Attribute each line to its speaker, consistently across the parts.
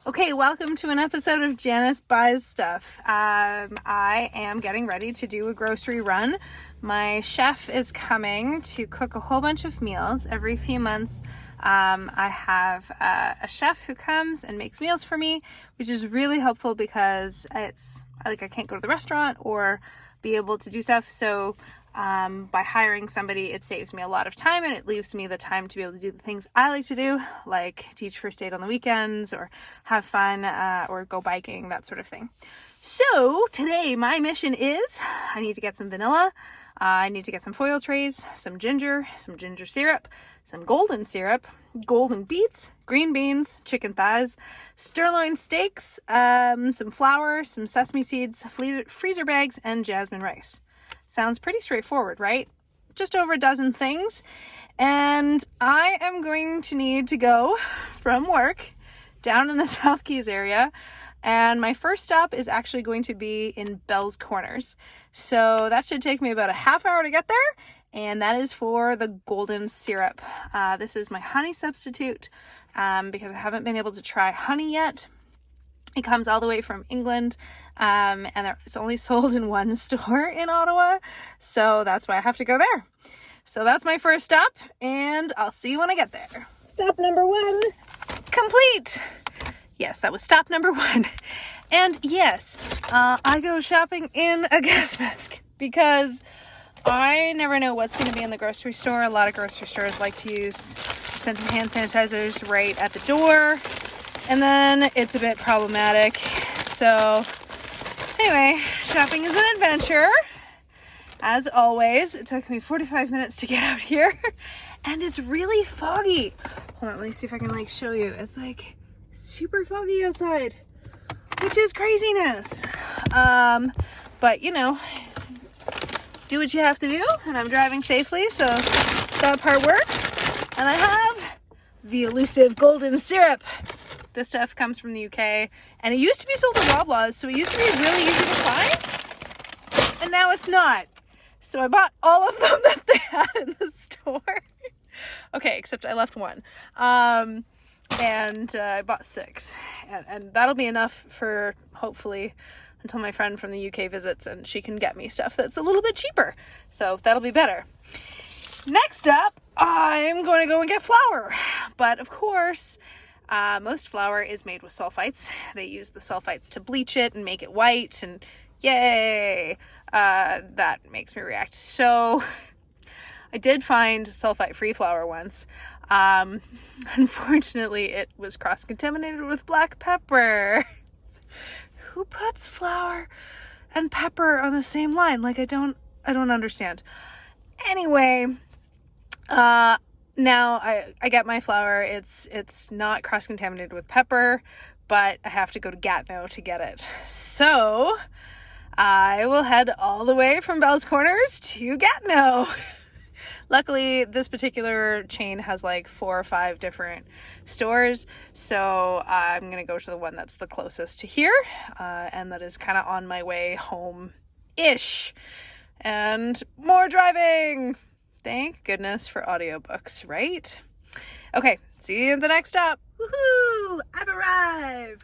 Speaker 1: Okay, welcome to an episode of Janice Buys Stuff. I am getting ready to do a grocery run. My chef is coming to cook a whole bunch of meals. Every few months, I have a chef who comes and makes meals for me, which is really helpful because it's like I can't go to the restaurant or be able to do stuff. So by hiring somebody, it saves me a lot of time and it leaves me the time to be able to do the things I like to do, like teach first aid on the weekends or have fun or go biking, that sort of thing. So today my mission is I need to get some vanilla, I need to get some foil trays, some ginger syrup, some golden syrup, golden beets, green beans, chicken thighs, sirloin steaks, some flour, some sesame seeds, freezer bags, and jasmine rice. Sounds pretty straightforward, right? Just over a dozen things. And I am going to need to go from work down in the South Keys area. And my first stop is actually going to be in Bell's Corners. So that should take me about a half hour to get there. And that is for the golden syrup. This is my honey substitute because I haven't been able to try honey yet. It comes all the way from England, and it's only sold in one store in Ottawa, so that's why I have to go there. So that's my first stop, and I'll see you when I get there. Stop number 1, complete! Yes, that was stop number 1. And yes, I go shopping in a gas mask, because I never know what's going to be in the grocery store. A lot of grocery stores like to use scented hand sanitizers right at the door. And then it's a bit problematic. So anyway, shopping is an adventure. As always, it took me 45 minutes to get out here. And it's really foggy. Hold on, let me see if I can show you. It's super foggy outside, which is craziness. But you know, do what you have to do. And I'm driving safely, so that part works. And I have the elusive golden syrup. This stuff comes from the UK, and it used to be sold at Loblaws, so it used to be really easy to find, and now it's not. So I bought all of them that they had in the store. Okay, except I left one. And I bought 6, and that'll be enough for, hopefully, until my friend from the UK visits, and she can get me stuff that's a little bit cheaper. So that'll be better. Next up, I'm going to go and get flour. But of course, most flour is made with sulfites. They use the sulfites to bleach it and make it white, and yay! That makes me react. So I did find sulfite-free flour once. Unfortunately, it was cross-contaminated with black pepper. Who puts flour and pepper on the same line? I don't understand. Anyway, now I get my flour. It's not cross-contaminated with pepper, but I have to go to Gatineau to get it. So I will head all the way from Bell's Corners to Gatineau. Luckily, this particular chain has 4 or 5 different stores, so I'm going to go to the one that's the closest to here, and that is kind of on my way home-ish. And more driving! Thank goodness for audiobooks, right? Okay, see you at the next stop. Woohoo! I've arrived!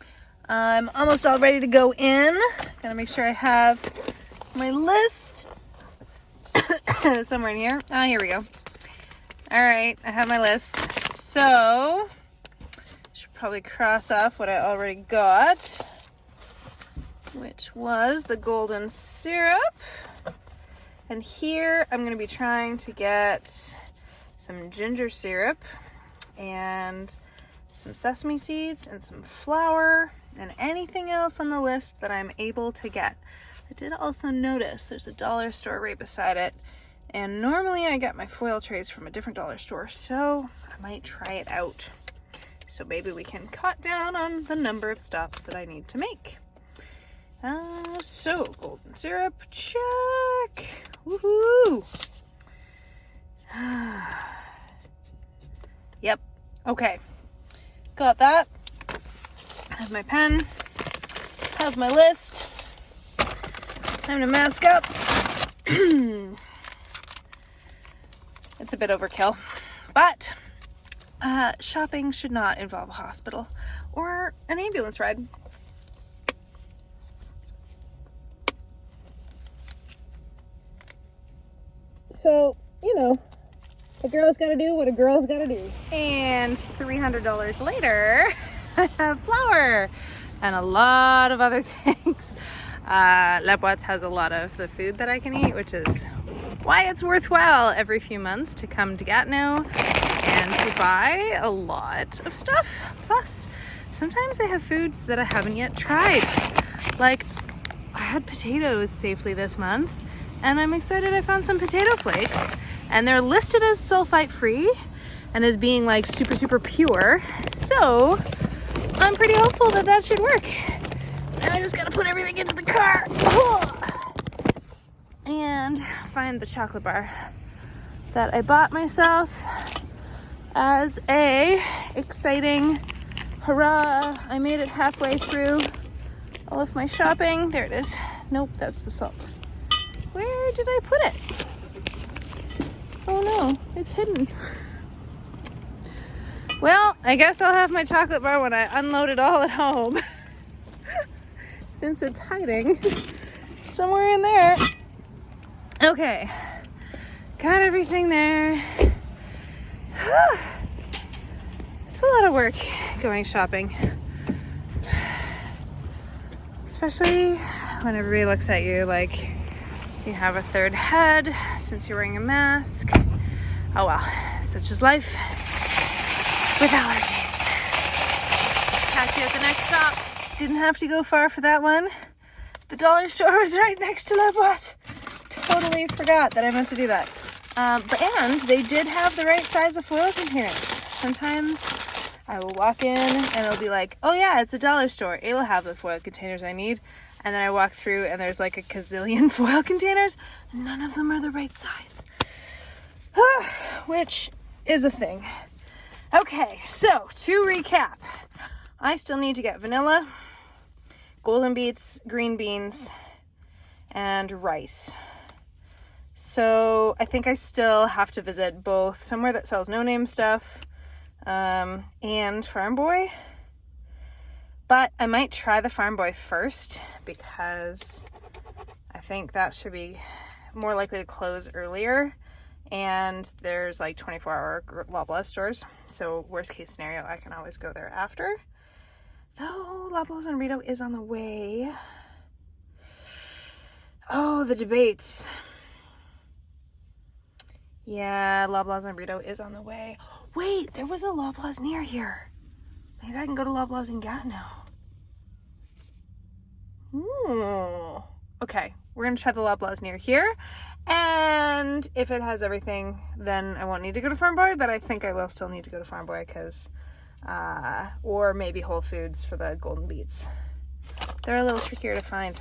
Speaker 1: I'm almost all ready to go in. Gotta make sure I have my list somewhere in here. Here we go. Alright, I have my list. So, should probably cross off what I already got, which was the golden syrup. And here I'm going to be trying to get some ginger syrup and some sesame seeds and some flour and anything else on the list that I'm able to get. I did also notice there's a dollar store right beside it, and normally I get my foil trays from a different dollar store, so I might try it out. So maybe we can cut down on the number of stops that I need to make. So golden syrup, check. Woohoo! Yep. Okay. Got that. Have my pen. Have my list. Time to mask up. It's a bit overkill, but shopping should not involve a hospital or an ambulance ride. So, you know, a girl's gotta do what a girl's gotta do. And $300 later, I have flour and a lot of other things. La Boîte has a lot of the food that I can eat, which is why it's worthwhile every few months to come to Gatineau and to buy a lot of stuff. Plus, sometimes they have foods that I haven't yet tried. Like, I had potatoes safely this month, and I'm excited I found some potato flakes, and they're listed as sulfite free and as being like super, super pure. So I'm pretty hopeful that that should work. And I just gotta put everything into the car and find the chocolate bar that I bought myself as a exciting hurrah. I made it halfway through all of my shopping. There it is. Nope, that's the salt. Where did I put it? Oh no, it's hidden. Well, I guess I'll have my chocolate bar when I unload it all at home. Since it's hiding somewhere in there. Okay, got everything there. It's a lot of work going shopping. Especially when everybody looks at you like you have a third head since you're wearing a mask. Oh well, such is life with allergies. Catch you at the next stop. Didn't have to go far for that one. The dollar store was right next to La Boîte. Totally forgot that I meant to do that. And they did have the right size of foil containers. Sometimes I will walk in and it'll be like, oh yeah, it's a dollar store. It'll have the foil containers I need. And then I walk through and there's like a gazillion foil containers. None of them are the right size. Which is a thing. Okay, so to recap, I still need to get vanilla, golden beets, green beans, and rice. So I think I still have to visit both somewhere that sells no-name stuff and Farm Boy. But I might try the Farm Boy first because I think that should be more likely to close earlier. And there's like 24-hour Loblaws stores. So worst case scenario, I can always go there after. Though Loblaws and Rito is on the way. Oh, the debates. Yeah, Loblaws and Rito is on the way. Wait, there was a Loblaws near here. Maybe I can go to Loblaws in Gatineau. Ooh. Okay, we're gonna try the Loblaws near here. And if it has everything, then I won't need to go to Farm Boy, but I think I will still need to go to Farm Boy because, or maybe Whole Foods for the golden beets. They're a little trickier to find.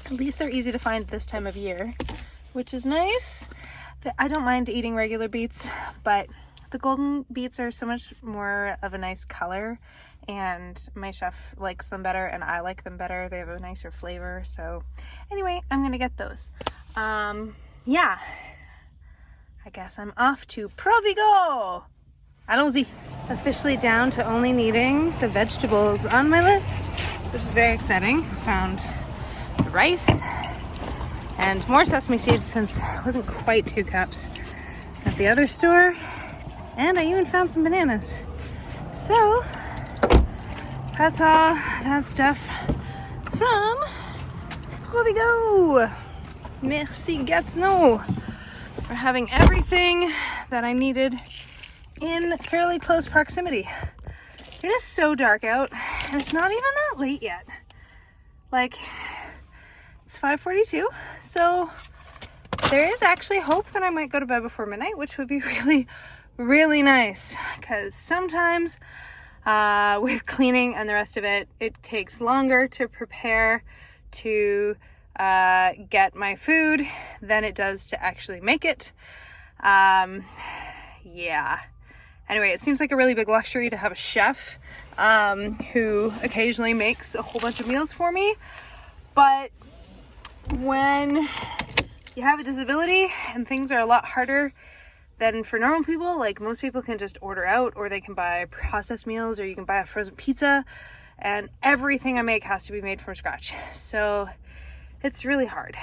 Speaker 1: At least they're easy to find this time of year, which is nice. I don't mind eating regular beets, but the golden beets are so much more of a nice color, and my chef likes them better and I like them better. They have a nicer flavor. So anyway, I'm gonna get those. Yeah, I guess I'm off to Provigo. Allons-y. Officially down to only needing the vegetables on my list, which is very exciting. Found the rice and more sesame seeds since it wasn't quite 2 cups at the other store. And I even found some bananas. So that's all that stuff from Provigo. Merci Gatineau for having everything that I needed in fairly close proximity. It is so dark out and it's not even that late yet. Like, it's 5:42, so there is actually hope that I might go to bed before midnight, which would be really, really nice, because sometimes with cleaning and the rest of it, it takes longer to prepare to get my food than it does to actually make it. Yeah. Anyway, it seems like a really big luxury to have a chef who occasionally makes a whole bunch of meals for me. But when you have a disability and things are a lot harder then for normal people, like most people can just order out, or they can buy processed meals, or you can buy a frozen pizza, and everything I make has to be made from scratch. So it's really hard,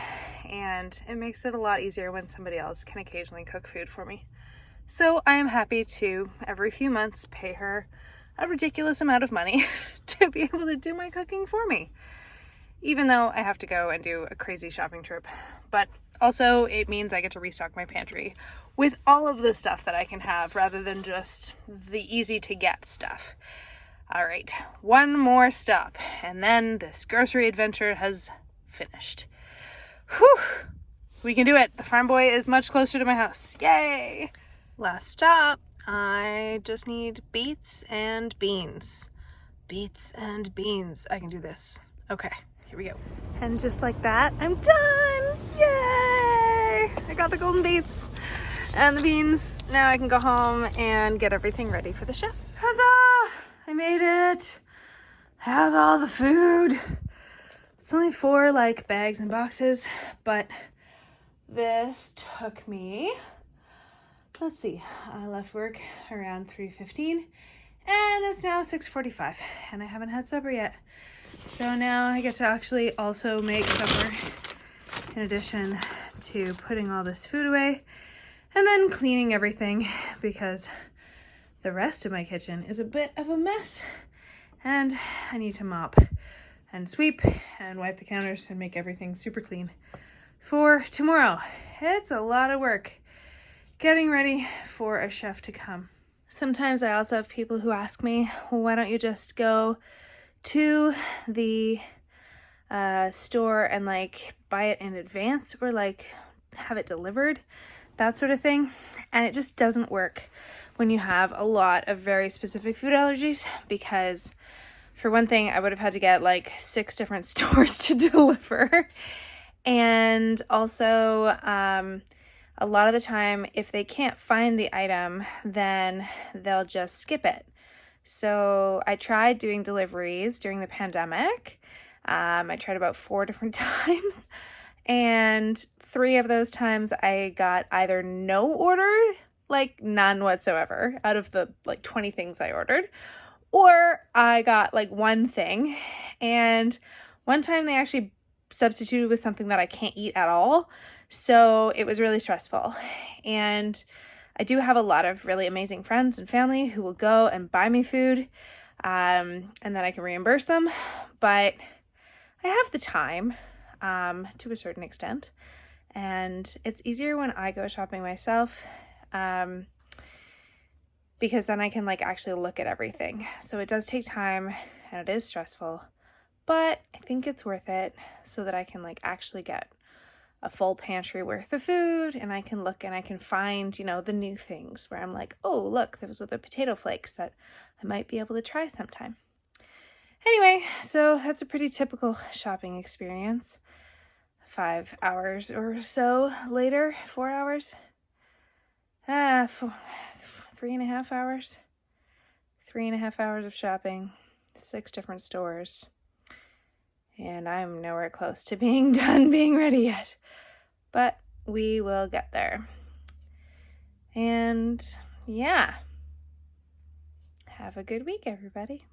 Speaker 1: and it makes it a lot easier when somebody else can occasionally cook food for me. So I am happy to, every few months, pay her a ridiculous amount of money to be able to do my cooking for me, even though I have to go and do a crazy shopping trip. But also it means I get to restock my pantry with all of the stuff that I can have rather than just the easy to get stuff. All right, one more stop, and then this grocery adventure has finished. Whew, we can do it. The farm boy is much closer to my house. Yay! Last stop. I just need beets and beans. Beets and beans. I can do this. Okay, here we go. And just like that, I'm done! Yay! I got the golden beets and the beans. Now I can go home and get everything ready for the chef. Huzzah! I made it! I have all the food. It's only 4 like bags and boxes, but this took me, let's see, I left work around 3:15 and it's now 6:45 and I haven't had supper yet. So now I get to actually also make supper in addition to putting all this food away and then cleaning everything, because the rest of my kitchen is a bit of a mess and I need to mop and sweep and wipe the counters and make everything super clean for tomorrow. It's a lot of work getting ready for a chef to come. Sometimes I also have people who ask me, well, why don't you just go to the store and like buy it in advance, or like have it delivered, that sort of thing. And it just doesn't work when you have a lot of very specific food allergies, because for one thing, I would have had to get like 6 different stores to deliver. And also, a lot of the time, if they can't find the item, then they'll just skip it. So I tried doing deliveries during the pandemic. I tried about 4 different times, and 3 of those times I got either no order, like none whatsoever, out of the like 20 things I ordered, or I got like 1 thing. And one time they actually substituted with something that I can't eat at all. So it was really stressful. And I do have a lot of really amazing friends and family who will go and buy me food, and then I can reimburse them. But I have the time to a certain extent, and it's easier when I go shopping myself, because then I can like actually look at everything. So it does take time and it is stressful, but I think it's worth it so that I can like actually get a full pantry worth of food, and I can look and I can find, you know, the new things where I'm like, oh, look, those are the potato flakes that I might be able to try sometime. Anyway, so that's a pretty typical shopping experience. 5 hours or so later, 4 hours, 3.5 hours, 3.5 hours of shopping, 6 different stores. And I'm nowhere close to being done being ready yet, but we will get there. And yeah, have a good week, everybody.